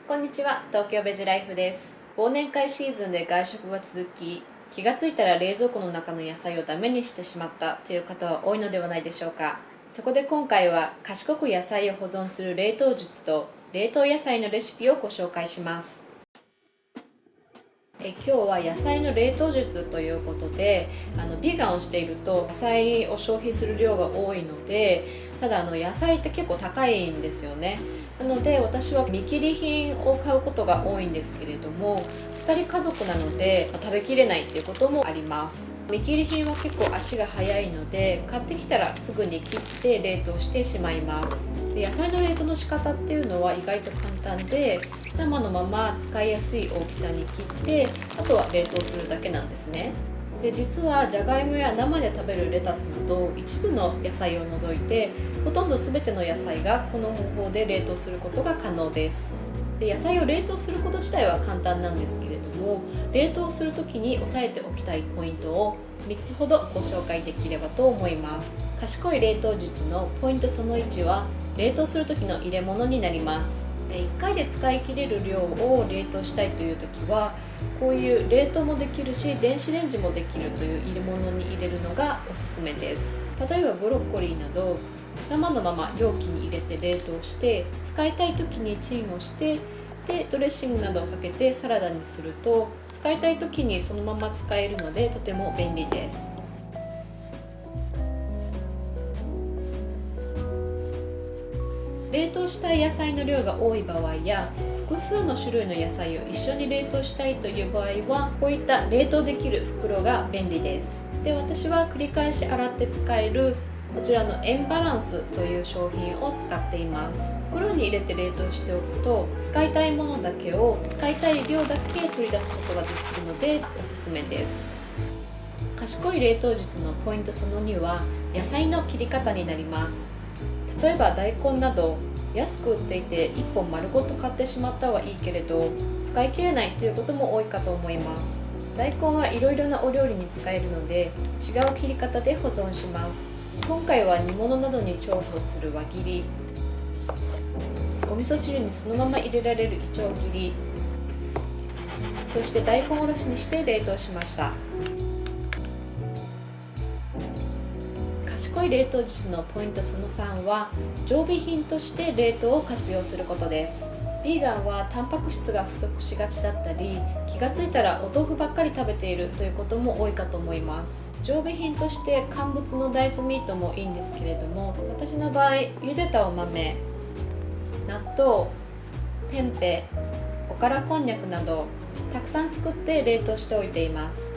こんにちは、東京ベジライフです。忘年会シーズンで外食が続き、気がついたら冷蔵庫の中の野菜をダメにしてしまったという方は多いのではないでしょうか。そこで今回は賢く野菜を保存する冷凍術と冷凍野菜のレシピをご紹介します。今日は野菜の冷凍術ということで、ビーガンをしていると野菜を消費する量が多いので、ただ野菜って結構高いんですよね。なので私は見切り品を買うことが多いんですけれども、2人家族なので食べきれないっていうこともあります。見切り品は結構足が早いので、買ってきたらすぐに切って冷凍してしまいます。で、野菜の冷凍の仕方っていうのは意外と簡単で、生のまま使いやすい大きさに切って、あとは冷凍するだけなんですね。で、実はじゃがいもや生で食べるレタスなど一部の野菜を除いて、ほとんど全ての野菜がこの方法で冷凍することが可能です。で、野菜を冷凍すること自体は簡単なんですけれども、冷凍するときに押さえておきたいポイントを3つほどご紹介できればと思います。賢い冷凍術のポイントその1は、冷凍するときの入れ物になります。1回で使い切れる量を冷凍したいというときは、こういう冷凍もできるし電子レンジもできるという入れ物に入れるのがおすすめです。例えばブロッコリーなど生のまま容器に入れて冷凍して、使いたい時にチンをして、でドレッシングなどをかけてサラダにすると、使いたい時にそのまま使えるのでとても便利です。冷凍したい野菜の量が多い場合や、複数の種類の野菜を一緒に冷凍したいという場合は、こういった冷凍できる袋が便利です。で、私は繰り返し洗って使えるこちらのエンバランスという商品を使っています。袋に入れて冷凍しておくと、使いたいものだけを使いたい量だけ取り出すことができるのでおすすめです。賢い冷凍術のポイントその2は、野菜の切り方になります。例えば大根など安く売っていて1本丸ごと買ってしまったはいいけれど、使い切れないということも多いかと思います。大根はいろいろなお料理に使えるので、違う切り方で保存します。今回は煮物などに重宝する輪切り、お味噌汁にそのまま入れられるいちょう切り、そして大根おろしにして冷凍しました。賢い冷凍術のポイントその3は、常備品として冷凍を活用することです。ビーガンはタンパク質が不足しがちだったり、気がついたらお豆腐ばっかり食べているということも多いかと思います。常備品として乾物の大豆ミートもいいんですけれども、私の場合茹でたお豆、納豆、tempeh、おからこんにゃくなどたくさん作って冷凍しておいています。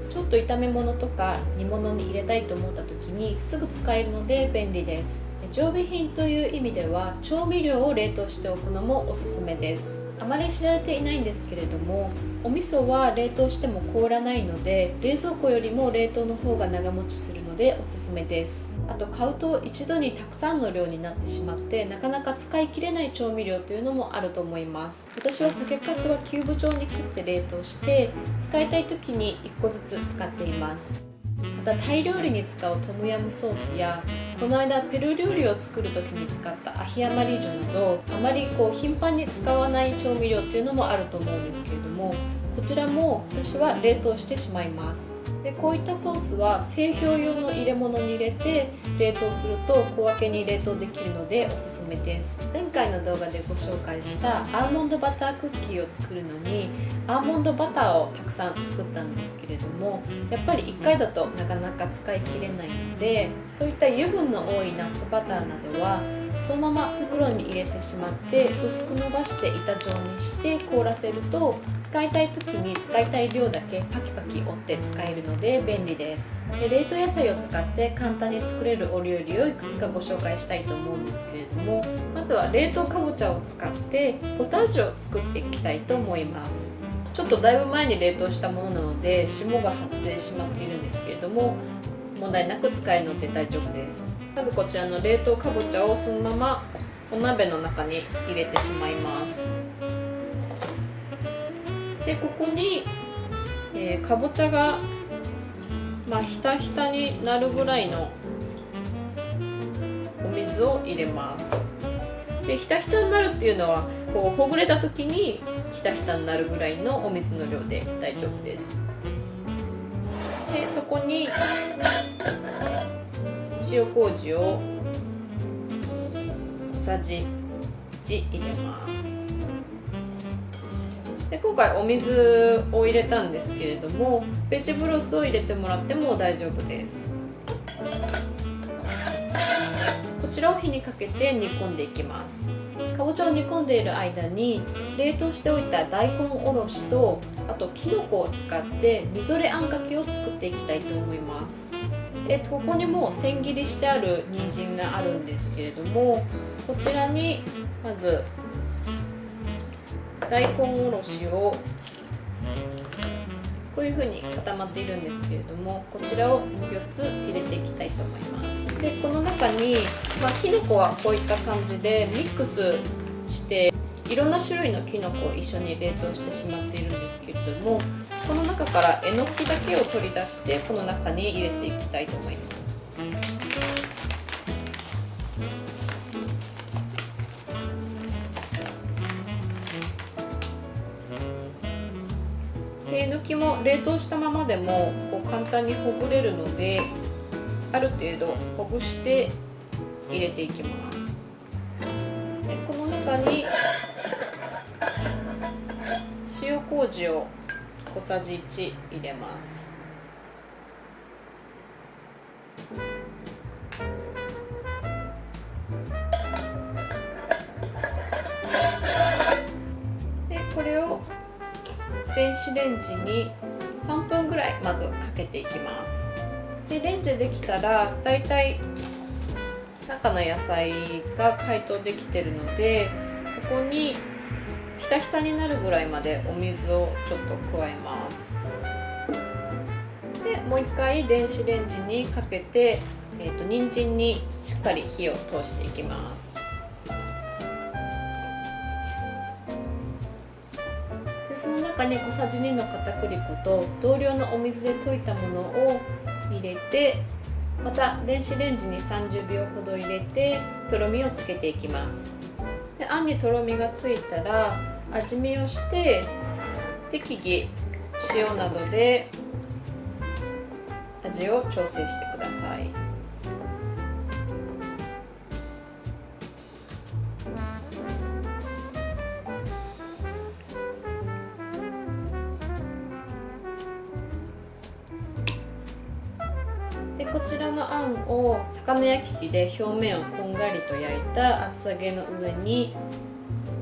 ちょっと炒め物とか煮物に入れたいと思った時にすぐ使えるので便利です。常備品という意味では、調味料を冷凍しておくのもおすすめです。あまり知られていないんですけれども、お味噌は冷凍しても凍らないので、冷蔵庫よりも冷凍の方が長持ちするのでおすすめです。あと、買うと一度にたくさんの量になってしまって、なかなか使い切れない調味料というのもあると思います。私は酒粕はキューブ状に切って冷凍して、使いたい時に1個ずつ使っています。また、タイ料理に使うトムヤムソースや、この間ペルー料理を作る時に使ったアヒアマリージョなど、あまり頻繁に使わない調味料っていうのもあると思うんですけれども、こちらも私は冷凍してしまいます。で、こういったソースは製氷用の入れ物に入れて冷凍すると小分けに冷凍できるのでおすすめです。前回の動画でご紹介したアーモンドバタークッキーを作るのに、アーモンドバターをたくさん作ったんですけれども、やっぱり1回だとなかなか使い切れないので、そういった油分の多いナッツバターなどはそのまま袋に入れてしまって、薄く伸ばして板状にして凍らせると、使いたい時に使いたい量だけパキパキ折って使えるので便利です。で、冷凍野菜を使って簡単に作れるお料理をいくつかご紹介したいと思うんですけれども、まずは冷凍かぼちゃを使ってポタージュを作っていきたいと思います。ちょっとだいぶ前に冷凍したものなので霜が張ってしまっているんですけれども、問題なく使えるので大丈夫です。まずこちらの冷凍かぼちゃをそのままお鍋の中に入れてしまいます。で、ここに、かぼちゃが、ひたひたになるぐらいのお水を入れます。で、ひたひたになるっていうのはこうほぐれた時にひたひたになるぐらいのお水の量で大丈夫です。でそこに塩麹を小さじ1入れます。で今回お水を入れたんですけれども、ベジブロスを入れてもらっても大丈夫です。こちらを火にかけて煮込んでいきます。かぼちゃを煮込んでいる間に冷凍しておいた大根おろしと、あときのこを使ってみぞれあんかけを作っていきたいと思います。ここにもう千切りしてある人参があるんですけれども、こちらにまず大根おろしをこういう風に固まっているんですけれども、こちらを4つ入れていきたいと思います。でこの中に、きのこはこういった感じでミックスしていろんな種類のきのこを一緒に冷凍してしまっているんですけれども、この中からえのきだけを取り出してこの中に入れていきたいと思います。えのきも冷凍したままでもこう簡単にほぐれるので、ある程度ほぐして入れていきます。でこの中に塩麹を小さじ1入れます。でこれを電子レンジに3分ぐらいまずかけていきます。でレンジできたらだいたい中の野菜が解凍できてるので、ここにひたひたになるぐらいまでお水をちょっと加えます。でもう一回電子レンジにかけて、人参にしっかり火を通していきます。でその中に小さじ2の片栗粉と同量のお水で溶いたものを入れて、また電子レンジに30秒ほど入れてとろみをつけていきます。であんにとろみがついたら味見をして、適宜塩などで味を調整してください。でこちらのあんを魚焼き器で表面をこんがりと焼いた厚揚げの上に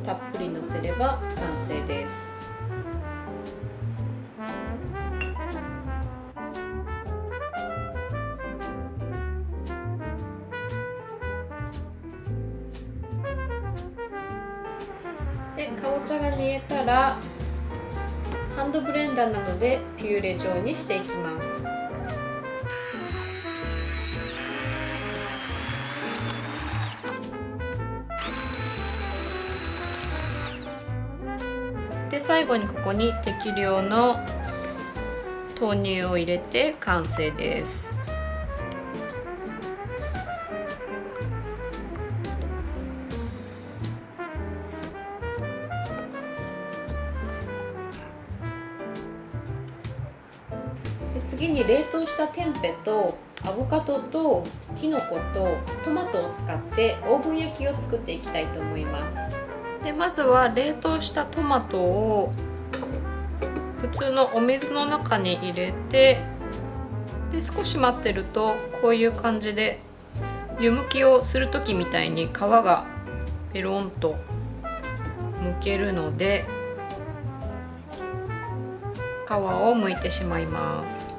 たっぷりのせれば完成です。でかぼちゃが煮えたらハンドブレンダーなどでピューレ状にしていきます。で最後にここに適量の豆乳を入れて完成です。で次に冷凍したテンペとアボカドときのことトマトを使ってオーブン焼きを作っていきたいと思います。でまずは冷凍したトマトを普通のお水の中に入れて、で少し待ってるとこういう感じで湯むきをする時みたいに皮がペロンと剥けるので皮を剥いてしまいます。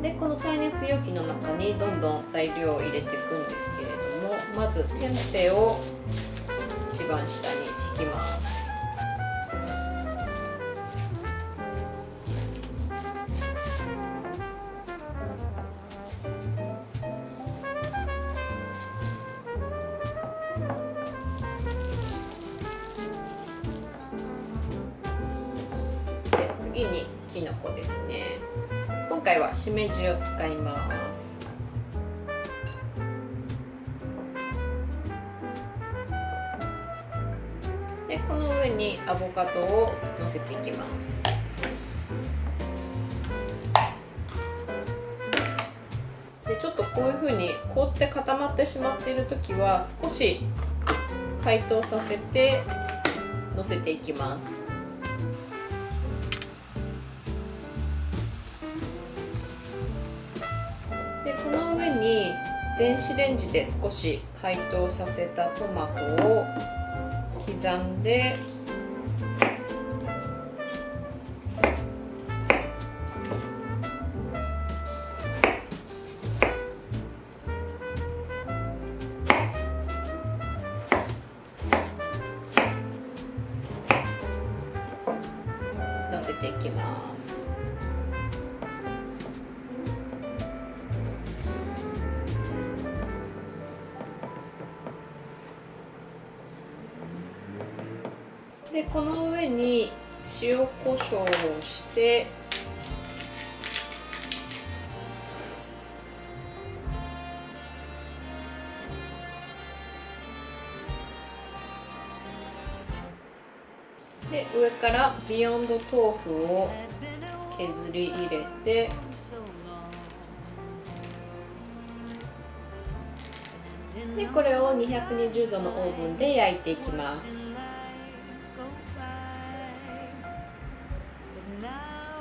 でこの耐熱容器の中にどんどん材料を入れていくんですけれども、まずテンペを一番下に敷きます。で次にきのこですね。今回はしめじを使います。でこの上にアボカドをのせていきます。でちょっとこういう風に凍って固まってしまっている時は少し解凍させてのせていきます。でこの上に電子レンジで少し解凍させたトマトを刻んでのせていきます。でこの上に塩コショウをしてで上からビヨンド豆腐を削り入れてでこれを220度のオーブンで焼いていきます。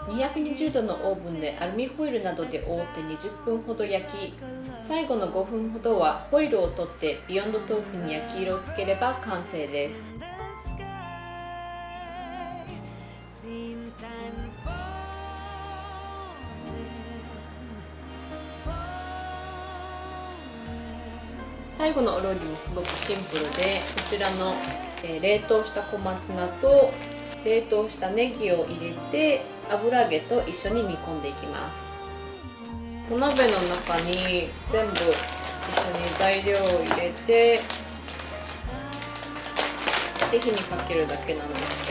220度のオーブンでアルミホイルなどで覆って20分ほど焼き、最後の5分ほどはホイルを取ってビヨンド豆腐に焼き色をつければ完成です。最後のお料理もすごくシンプルで、こちらの冷凍した小松菜と冷凍したネギを入れて油揚げと一緒に煮込んでいきます。お鍋の中に全部一緒に材料を入れてで火にかけるだけなんです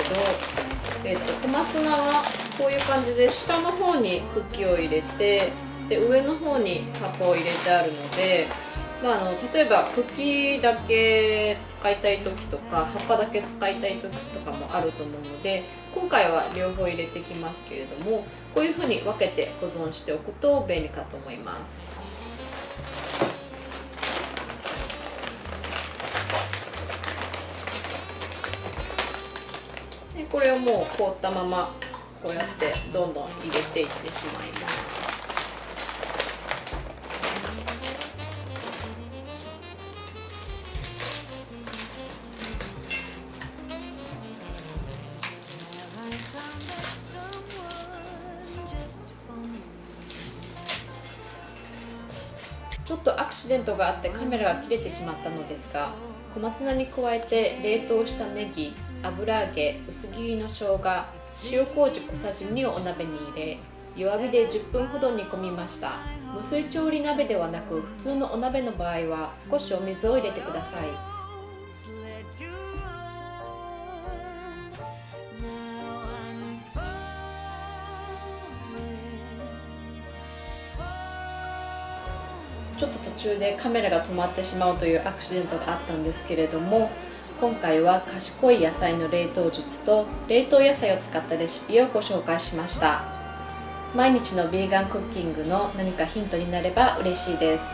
けど、小松菜はこういう感じで下の方に茎を入れてで上の方に葉っぱを入れてあるので、例えば茎だけ使いたい時とか葉っぱだけ使いたい時とかもあると思うので、今回は両方入れてきますけれども、こういうふうに分けて保存しておくと便利かと思います。でこれをもう凍ったままこうやってどんどん入れていってしまいます。ちょっとアクシデントがあってカメラが切れてしまったのですが、小松菜に加えて冷凍したネギ、油揚げ、薄切りの生姜、塩麹小さじ2をお鍋に入れ、弱火で10分ほど煮込みました。無水調理鍋ではなく普通のお鍋の場合は少しお水を入れてください。ちょっと途中でカメラが止まってしまうというアクシデントがあったんですけれども、今回は賢い野菜の冷凍術と冷凍野菜を使ったレシピをご紹介しました。毎日のビーガンクッキングの何かヒントになれば嬉しいです。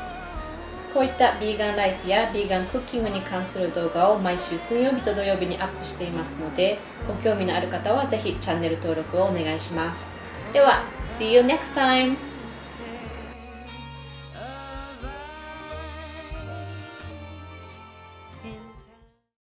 こういったビーガンライフやビーガンクッキングに関する動画を毎週水曜日と土曜日にアップしていますので、ご興味のある方はぜひチャンネル登録をお願いします。では、See you next time!